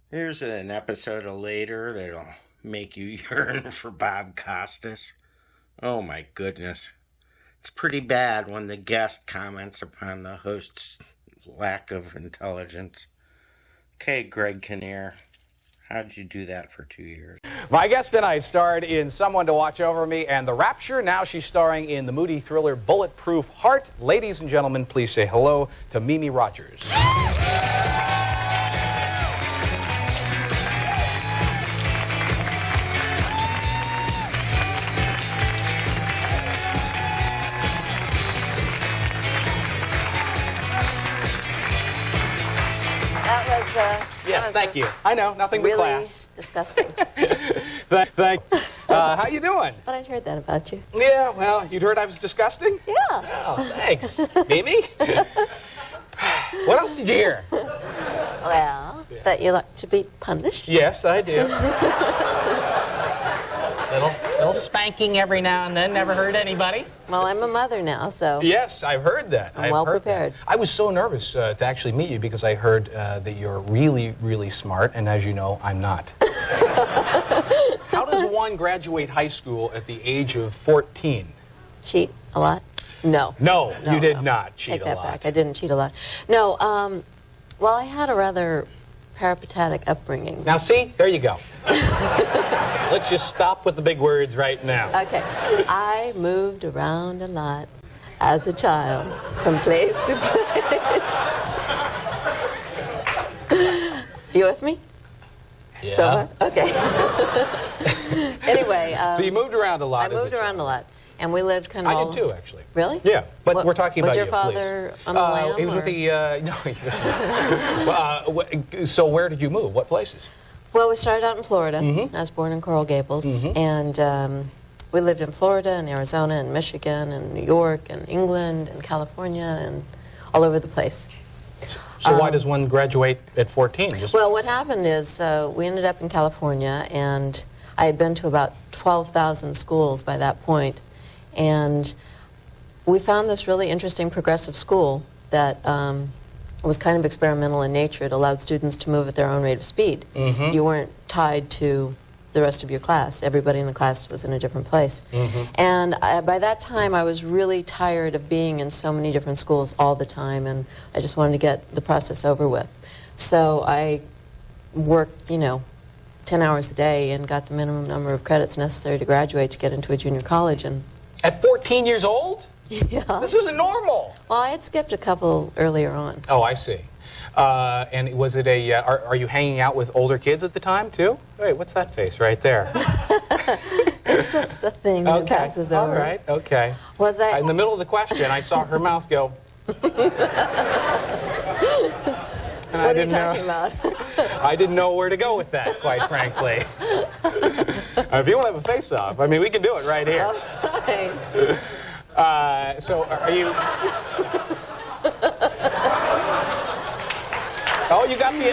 Here's an episode of Later that'll make you yearn for Bob Costas. Oh my goodness. It's pretty bad when the guest comments upon the host's lack of intelligence. Okay, Greg Kinnear, how'd you do that for 2 years? My guest tonight starred in Someone to Watch Over Me and The Rapture. Now she's starring in the moody thriller Bulletproof Heart. Ladies and gentlemen, please say hello to Mimi Rogers. Yes, thank you. I know, nothing but class. Disgusting. Thank. How you doing? But I'd heard that about you. Yeah, well, you'd heard I was disgusting? Yeah. Oh, thanks. Mimi? What else did you hear? Well, that you like to be punished. Yes, I do. Little spanking every now and then, never hurt anybody. Well, I'm a mother now, so... Yes, I've heard that. I'm well prepared. I was so nervous to actually meet you because I heard that you're really, really smart, and as you know, I'm not. How does one graduate high school at the age of 14? Cheat a lot? No. No, you did not cheat Take a that lot. back. I didn't cheat a lot. No, well, I had a rather peripatetic upbringing. Now, see? There you go. Let's just stop with the big words right now. Okay. I moved around a lot as a child, from place to place. You with me? Yeah. So far? Okay. Anyway. So you moved around a lot. I moved around a lot. And we lived kind of I did too, actually. Really? Yeah, but we're talking about you, Was your father on the lam? He was with the, no, he was so where did you move? What places? Well, we started out in Florida. I was born in Coral Gables. And we lived in Florida and Arizona and Michigan and New York and England and California and all over the place. So why does one graduate at 14? Well, what happened is we ended up in California, and I had been to about 12,000 schools by that point. And we found this really interesting progressive school that was kind of experimental in nature. It allowed students to move at their own rate of speed. You weren't tied to the rest of your class. Everybody in the class was in a different place. And by that time, I was really tired of being in so many different schools all the time, and I just wanted to get the process over with. So I worked, 10 hours a day and got the minimum number of credits necessary to graduate to get into a junior college. And at 14 years old? Yeah. This isn't normal. Well, I had skipped a couple earlier on. Oh, I see. And was it a, are you hanging out with older kids at the time, too? Wait, what's that face right there? It's just a thing that passes over. All right, okay. Was I... In the middle of the question, I saw her mouth go. What are you talking about? I didn't know where to go with that, quite frankly. If you want to have a face-off, I mean, we can do it right here. Okay. So, are you... Oh, you got me.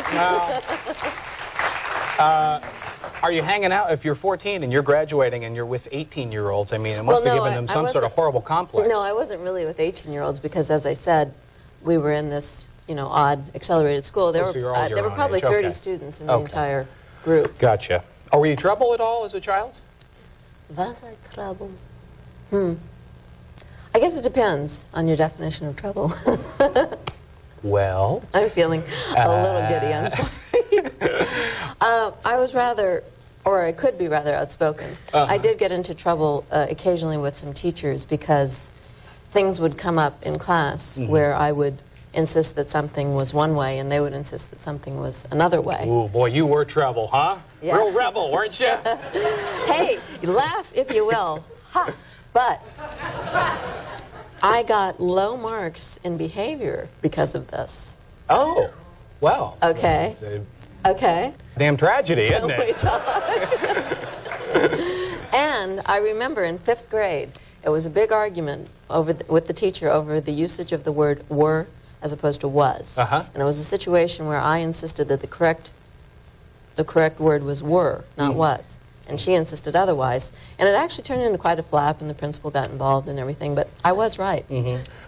Are you hanging out if you're 14 and you're graduating and you're with 18-year-olds? I mean, it must have given them some sort of horrible complex. No, I wasn't really with 18-year-olds because, as I said, we were in this, odd accelerated school. There were probably 30 students in the entire group. Gotcha. Oh, were you trouble at all as a child? Was I trouble? I guess it depends on your definition of trouble. Well, I'm feeling a little giddy, I'm sorry. I was rather, or I could be rather outspoken. I did get into trouble occasionally with some teachers because things would come up in class where I would insist that something was one way and they would insist that something was another way. Ooh, boy, you were trouble, huh? Yeah. Real rebel, weren't you? Hey, you laugh if you will. Ha! But I got low marks in behavior because of this. Oh, well. Okay. Okay. Damn tragedy, isn't Can we it? talk? And I remember in 5th grade, it was a big argument with the teacher over the usage of the word were as opposed to was. And it was a situation where I insisted that the correct word was were, not was. And she insisted otherwise. And it actually turned into quite a flap, and the principal got involved and everything, but I was right.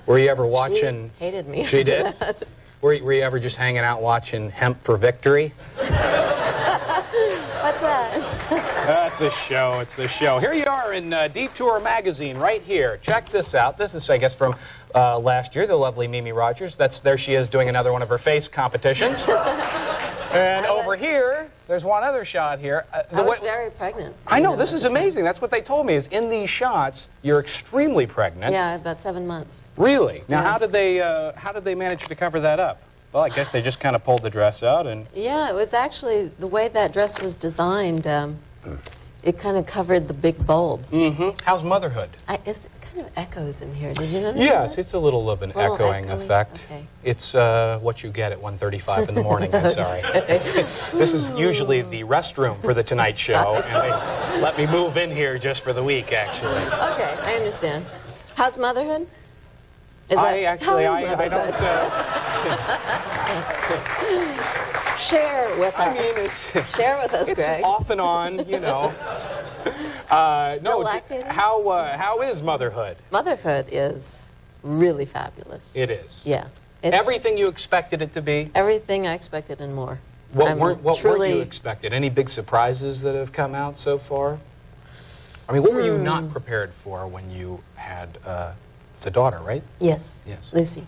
Were you ever watching... She hated me. She did? Were you ever just hanging out watching Hemp for Victory? What's that? That's a show. It's the show. Here you are in Detour magazine right here. Check this out. This is, I guess, from last year, the lovely Mimi Rogers. There she is doing another one of her face competitions. And over here, there's one other shot here. I was very pregnant. I know, this is amazing. That's what they told me, is in these shots, you're extremely pregnant. Yeah, about 7 months. Really? Now, Yeah. how did they manage to cover that up? Well, I guess they just kind of pulled the dress out and... Yeah, it was actually the way that dress was designed. It kind of covered the big bulb. Mm-hmm. How's motherhood? It kind of echoes in here. Did you notice Yes, that? it's a little of an echoing effect. Okay. It's what you get at 1:35 in the morning, I'm sorry. This is usually the restroom for the Tonight Show, and they let me move in here just for the week, actually. Okay, I understand. How's motherhood? I don't... Share with us. I mean, Share with us, it's Greg. off and on, you know. Still lactating? How is motherhood? Motherhood is really fabulous. It is. Yeah. Everything you expected it to be? Everything I expected and more. What weren't you expected? Any big surprises that have come out so far? I mean, what were you not prepared for when you had, it's a daughter, right? Yes. Yes. Lucy.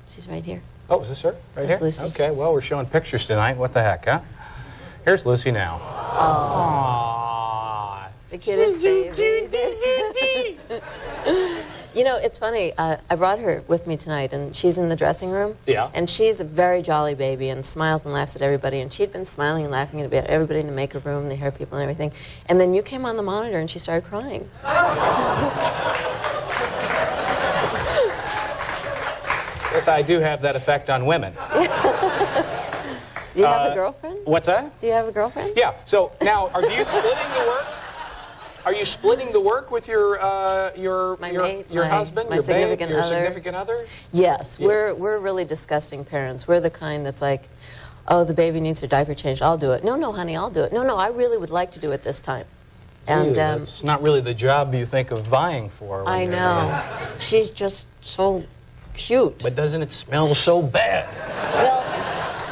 She's right here. Oh, is this her? Right That's here? Lucy. Okay, well, we're showing pictures tonight. What the heck, huh? Here's Lucy now. Aww. The cutest baby. You know, it's funny. I brought her with me tonight, and she's in the dressing room. Yeah. And she's a very jolly baby and smiles and laughs at everybody. And she'd been smiling and laughing at everybody in the makeup room, the hair people and everything. And then you came on the monitor, and she started crying. Yes, I do have that effect on women. Do you have a girlfriend? What's that? Do you have a girlfriend? Yeah. So now, are you splitting the work? Are you splitting the work with your husband, my your significant babe, your other? significant other? Yes, Yeah. we're really disgusting parents. We're the kind that's like, oh, the baby needs her diaper changed. I'll do it. No, no, honey, I'll do it. No, no, I really would like to do it this time. And it's not really the job you think of vying for. I know. She's just so cute. But doesn't it smell so bad? Well,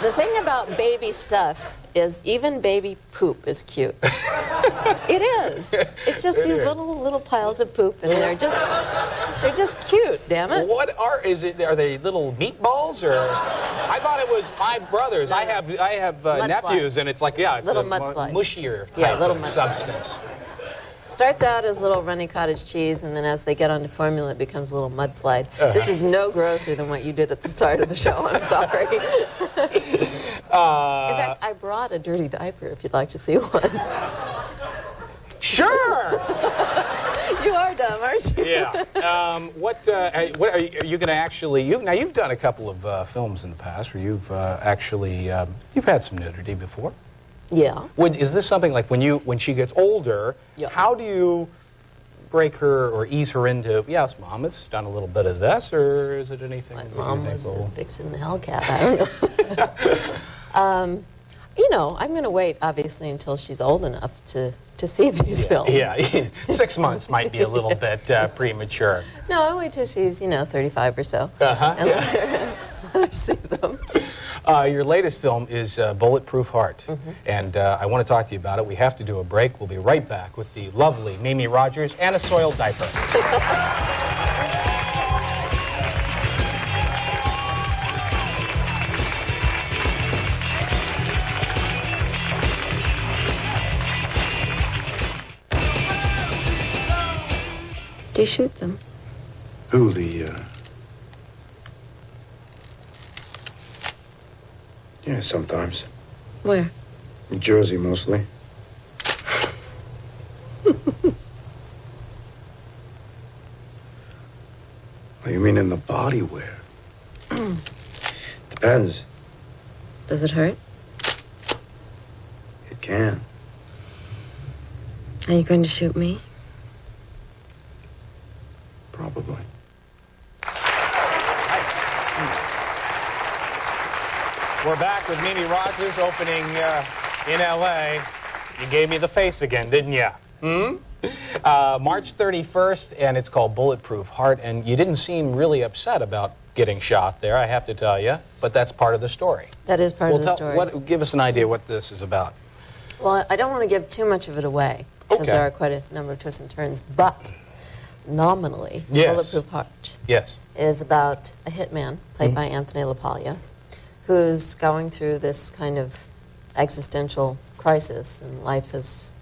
the thing about baby stuff is even baby poop is cute. It is. It's just these little piles of poop, and they're just cute. Damn it. What are they little meatballs or? I thought it was my brothers. No, I have nephews, and it's like it's little a mudslide. mushier Yeah, type little of mudslide. substance. Starts out as little runny cottage cheese, and then as they get onto formula, it becomes a little mudslide. This is no grosser than what you did at the start of the show. I'm sorry. In fact, I brought a dirty diaper if you'd like to see one. Sure. You are dumb, aren't you? Yeah. What are you going to actually? Now you've done a couple of films in the past where you've actually you've had some nudity before. Yeah. Is this something like when she gets older? Yeah. How do you break her or ease her into? Yes, Mom has done a little bit of this, or is it anything? My that mom you was think a will... vixen Hellcat. I don't know. You know, I'm going to wait, obviously, until she's old enough to see these films. Yeah, 6 months might be a little bit premature. No, I'll wait till she's, 35 or so. And let her see them. Your latest film is Bulletproof Heart, and I want to talk to you about it. We have to do a break. We'll be right back with the lovely Mimi Rogers and a soiled diaper. Do you shoot them? Who, the, Yeah, sometimes. Where? New Jersey, mostly. Well, you mean in the body wear? Depends. Does it hurt? It can. Are you going to shoot me? Probably. We're back with Mimi Rogers opening in L.A. You gave me the face again, didn't you? March 31st, and it's called Bulletproof Heart, and you didn't seem really upset about getting shot there, I have to tell you, but that's part of the story. That is part of the story. Give us an idea what this is about. Well, I don't want to give too much of it away, because Okay. there are quite a number of twists and turns, but nominally, Yes. Bulletproof Heart Yes. is about a hitman, played by Anthony LaPaglia, who's going through this kind of existential crisis, and life has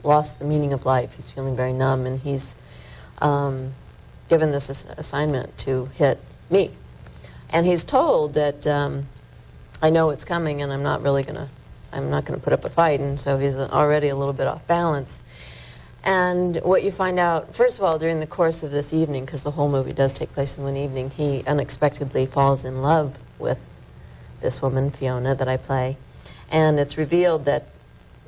lost the meaning of life. He's feeling very numb, and he's given this assignment to hit me. And he's told that I know it's coming, and I'm not gonna put up a fight, and so he's already a little bit off balance. And what you find out, first of all, during the course of this evening, because the whole movie does take place in one evening, he unexpectedly falls in love with this woman, Fiona, that I play. And it's revealed that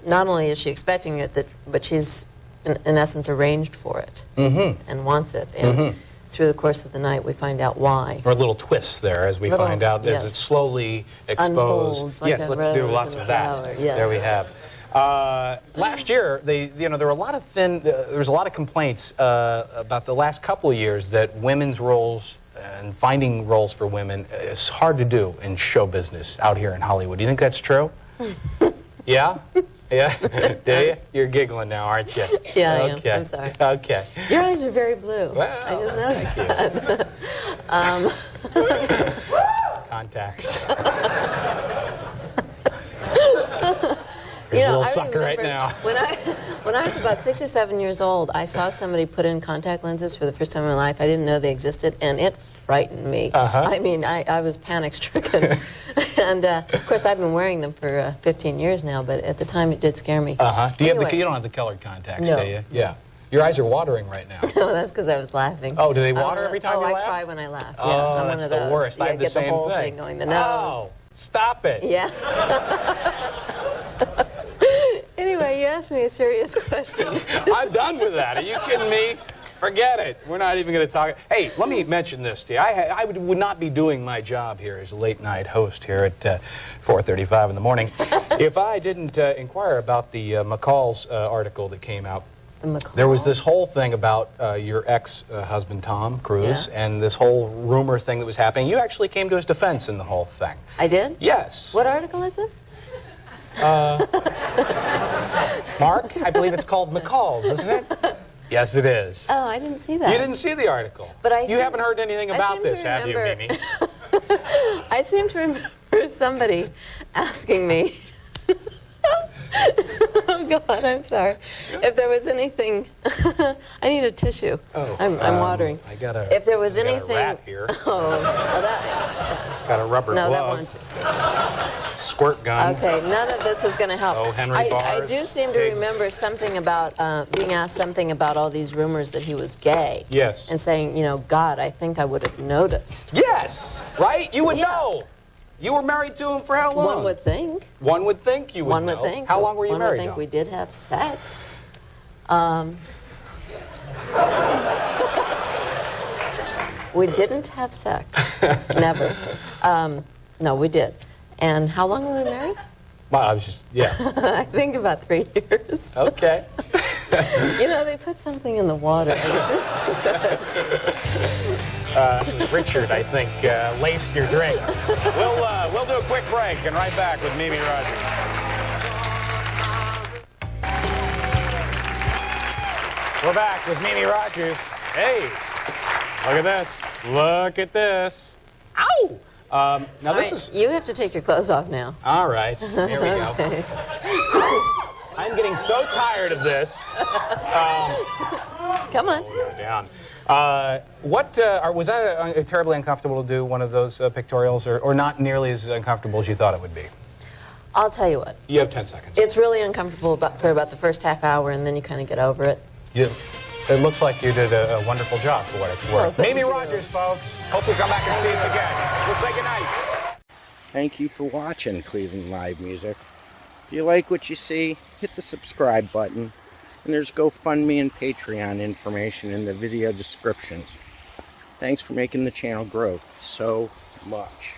not only is she expecting it, but she's, in essence, arranged for it and wants it. And through the course of the night, we find out why. Or a little twist there as we Little- find out, as yes. it slowly exposed. Unfolds like yes, a let's do rose lots in a of that. flower, yeah. There we have. Last year, there were a lot of there was a lot of complaints about the last couple of years that women's roles and finding roles for women is hard to do in show business out here in Hollywood. Do you think that's true? Yeah? Yeah? Do you? You're giggling now, aren't you? Yeah, I am. Okay. I'm sorry. Okay. Your eyes are very blue. Well, I just noticed thank that. Contacts. You know, a little I sucker right remember now. when I was about 6 or 7 years old, I saw somebody put in contact lenses for the first time in my life. I didn't know they existed, and it frightened me. I mean, I was panic-stricken. And, of course, I've been wearing them for 15 years now, but at the time it did scare me. Do you Anyway. have you don't have the colored contacts, No. do you? Yeah. Your eyes are watering right now. No, that's because I was laughing. Oh, do they water every time you I laugh? cry when I laugh. Yeah, Oh, I'm that's one of the those. worst. Yeah, I have the get same the whole thing. thing going, the nose. Oh, stop it. Yeah. Anyway, you asked me a serious question. I'm done with that. Are you kidding me? Forget it. We're not even going to talk. Hey, let me mention this to you. I would not be doing my job here as a late-night host here at 4:35 in the morning if I didn't inquire about the McCall's article that came out. There was this whole thing about your ex-husband, Tom Cruise, Yeah. and this whole rumor thing that was happening. You actually came to his defense in the whole thing. I did? Yes. What article is this? Mark, I believe it's called McCall's, isn't it? Yes, it is. Oh, I didn't see that. You didn't see the article. But you haven't heard anything about this, have you, Mimi? I seem to remember somebody asking me, oh God, I'm sorry, if there was anything, I need a tissue. Oh, I'm watering. I got a, if there was I got anything, a rat here. Oh, well, that, Got a rubber no, that glove. won't. Squirt gun. Okay, none of this is going to help. Oh, Henry I bars, do seem to pigs. remember something about being asked something about all these rumors that he was gay. Yes. And saying, you know, God, I think I would have noticed. Yes, right? You would Yeah. know. You were married to him for how long? One would think. One would think you would One know. would think. How long were you One married would think to him? we did have sex. We didn't have sex. Never. No, we did. And how long were we married? Well, I was just, yeah. I think about 3 years. Okay. You know, they put something in the water. Richard, I think, laced your drink. We'll do a quick break and right back with Mimi Rogers. We're back with Mimi Rogers. Hey, look at this. Look at this. Ow! Now this is... You have to take your clothes off now. All right, here we go. Okay. I'm getting so tired of this. Come on. Go down. Was that terribly uncomfortable to do one of those pictorials, or not nearly as uncomfortable as you thought it would be? I'll tell you what. You have 10 seconds. It's really uncomfortable for about the first half hour, and then you kind of get over it. It looks like you did a wonderful job for what it's worth. Oh, thank Mimi you. Rogers, folks. Hope you come back and see us again. We'll say goodnight. Thank you for watching Cleveland Live Music. If you like what you see, hit the subscribe button. And there's GoFundMe and Patreon information in the video descriptions. Thanks for making the channel grow so much.